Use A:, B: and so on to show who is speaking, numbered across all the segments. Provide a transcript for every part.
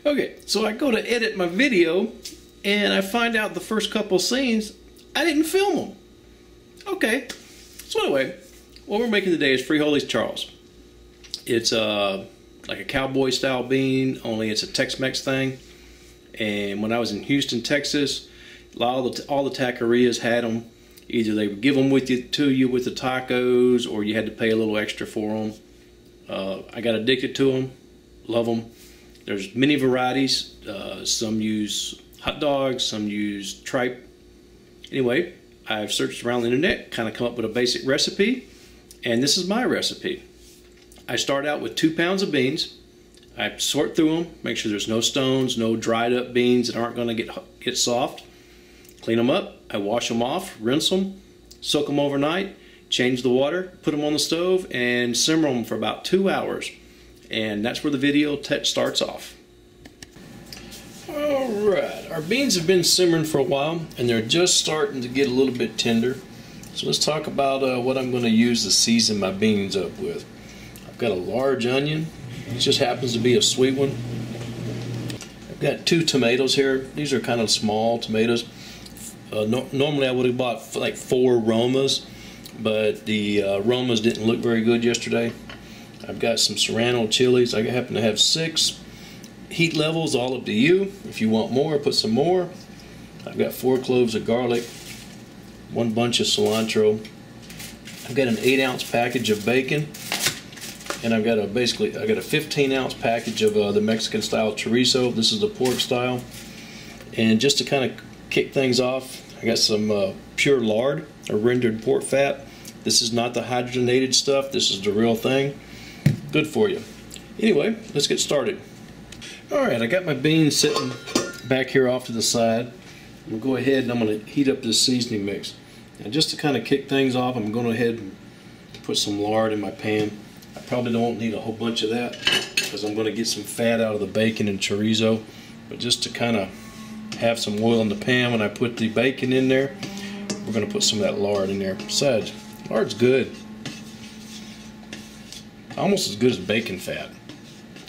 A: Okay, so I go to edit my video and I find out the first couple scenes, I didn't film them. Okay, so anyway, what we're making today is Frijoles Charros. It's like a cowboy style bean, only it's a Tex-Mex thing. And when I was in Houston, Texas, all the taquerias had them. Either they would give them to you with the tacos, or you had to pay a little extra for them. I got addicted to them, love them. There's many varieties. Some use hot dogs, some use tripe. Anyway, I've searched around the internet, kind of come up with a basic recipe, and this is my recipe. I start out with 2 pounds of beans. I sort through them, make sure there's no stones, no dried up beans that aren't going to get soft. Clean them up. I wash them off, rinse them, soak them overnight, change the water, put them on the stove, and simmer them for about 2 hours. And that's where the video starts off. Alright, our beans have been simmering for a while, and they're just starting to get a little bit tender. So let's talk about what I'm going to use to season my beans up with. I've got a large onion. It just happens to be a sweet one. I've got 2 tomatoes here. These are kind of small tomatoes. Normally I would have bought like 4 Romas, but the Romas didn't look very good yesterday. I've got some serrano chilies. I happen to have 6. Heat levels, all up to you. If you want more, put some more. I've got 4 cloves of garlic, 1 bunch of cilantro. I've got an 8-ounce package of bacon, and I've got a 15-ounce package of the Mexican style chorizo. This is the pork style. And just to kind of kick things off, I got some pure lard, or rendered pork fat. This is not the hydrogenated stuff. This is the real thing. Good for you. Anyway, let's get started. Alright, I got my beans sitting back here off to the side. I'm going to go ahead and I'm going to heat up this seasoning mix. Now just to kind of kick things off, I'm going to go ahead and put some lard in my pan. I probably don't need a whole bunch of that because I'm going to get some fat out of the bacon and chorizo. But just to kind of have some oil in the pan when I put the bacon in there, we're going to put some of that lard in there. Besides, lard's good. Almost as good as bacon fat.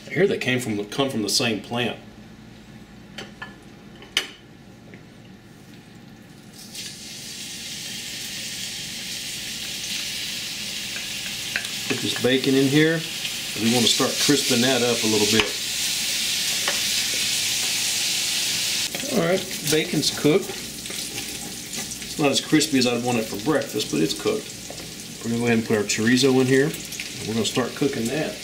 A: I hear they come from the same plant. Put this bacon in here. We want to start crisping that up a little bit. Alright, bacon's cooked. It's not as crispy as I'd want it for breakfast, but it's cooked. We're going to go ahead and put our chorizo in here. And we're going to start cooking that.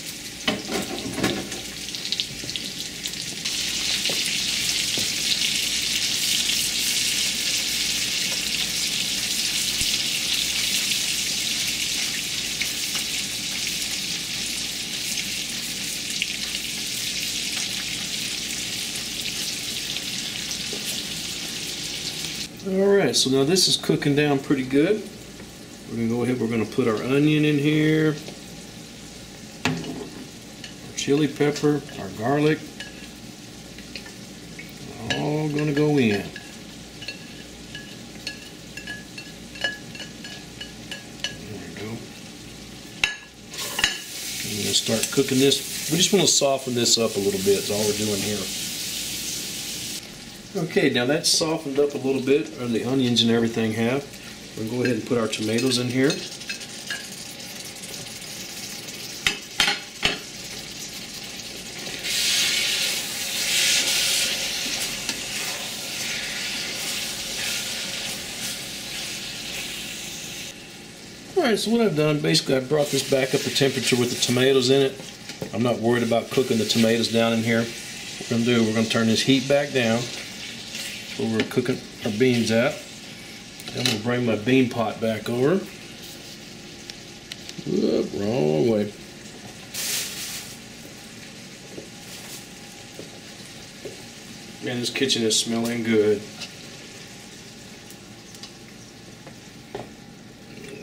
A: Alright, so now this is cooking down pretty good. We're going to go ahead, we're going to put our onion in here, our chili pepper, our garlic, all going to go in. There we go. I'm going to start cooking this. We just want to soften this up a little bit, is all we're doing here. Okay, now that's softened up a little bit, or the onions and everything have. We'll go ahead and put our tomatoes in here. Alright, so what I've done, basically I brought this back up to temperature with the tomatoes in it. I'm not worried about cooking the tomatoes down in here. What we're going to do, we're going to turn this heat back down. Where we're cooking our beans at. I'm going to bring my bean pot back over. Whoop, wrong way. Man, this kitchen is smelling good.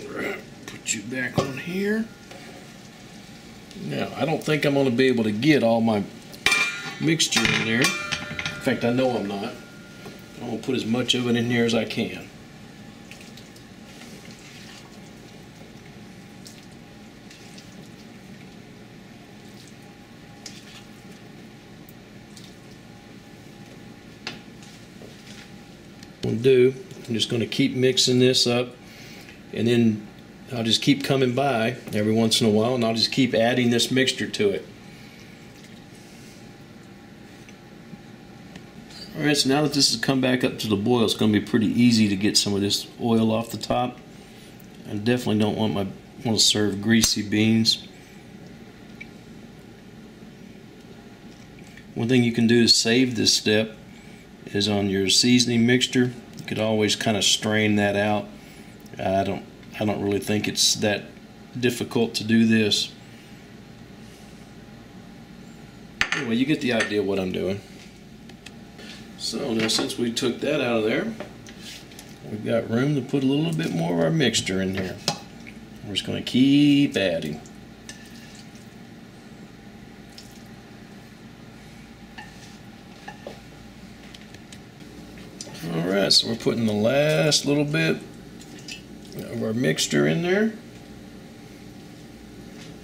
A: Alright, put you back on here. Now, I don't think I'm going to be able to get all my mixture in there. In fact, I know I'm not. I'm going to put as much of it in here as I can. I'm just going to keep mixing this up, and then I'll just keep coming by every once in a while, and I'll just keep adding this mixture to it. Alright, so now that this has come back up to the boil, it's going to be pretty easy to get some of this oil off the top. I definitely don't want to serve greasy beans. One thing you can do to save this step is on your seasoning mixture. You could always kind of strain that out. I don't really think it's that difficult to do this. Anyway, you get the idea of what I'm doing. So now, since we took that out of there, we've got room to put a little bit more of our mixture in here. We're just going to keep adding. Alright, so we're putting the last little bit of our mixture in there.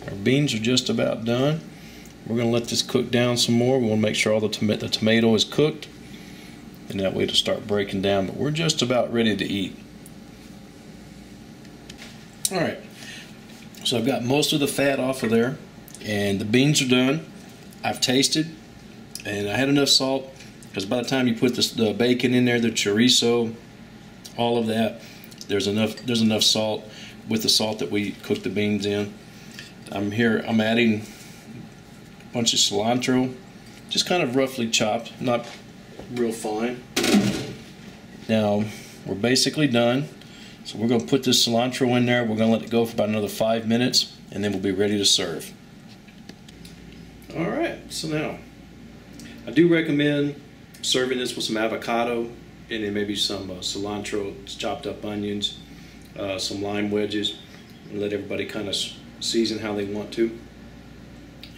A: Our beans are just about done. We're going to let this cook down some more. We want to make sure all the tomato is cooked, and that way it'll start breaking down. But we're just about ready to eat. Alright, so I've got most of the fat off of there, and the beans are done. I've tasted, and I had enough salt, because by the time you put the bacon in there, the chorizo, all of that, there's enough salt with the salt that we cooked the beans in. I'm adding a bunch of cilantro, just kind of roughly chopped, not real fine. Now we're basically done, so we're going to put this cilantro in there. We're going to let it go for about another 5 minutes, and then we'll be ready to serve. Alright, so now I do recommend serving this with some avocado, and then maybe some cilantro, chopped up onions, some lime wedges, and let everybody kind of season how they want to.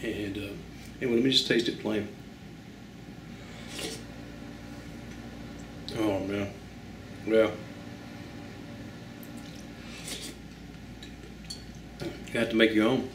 A: And anyway, let me just taste it plain. Oh man, yeah. You have to make your own.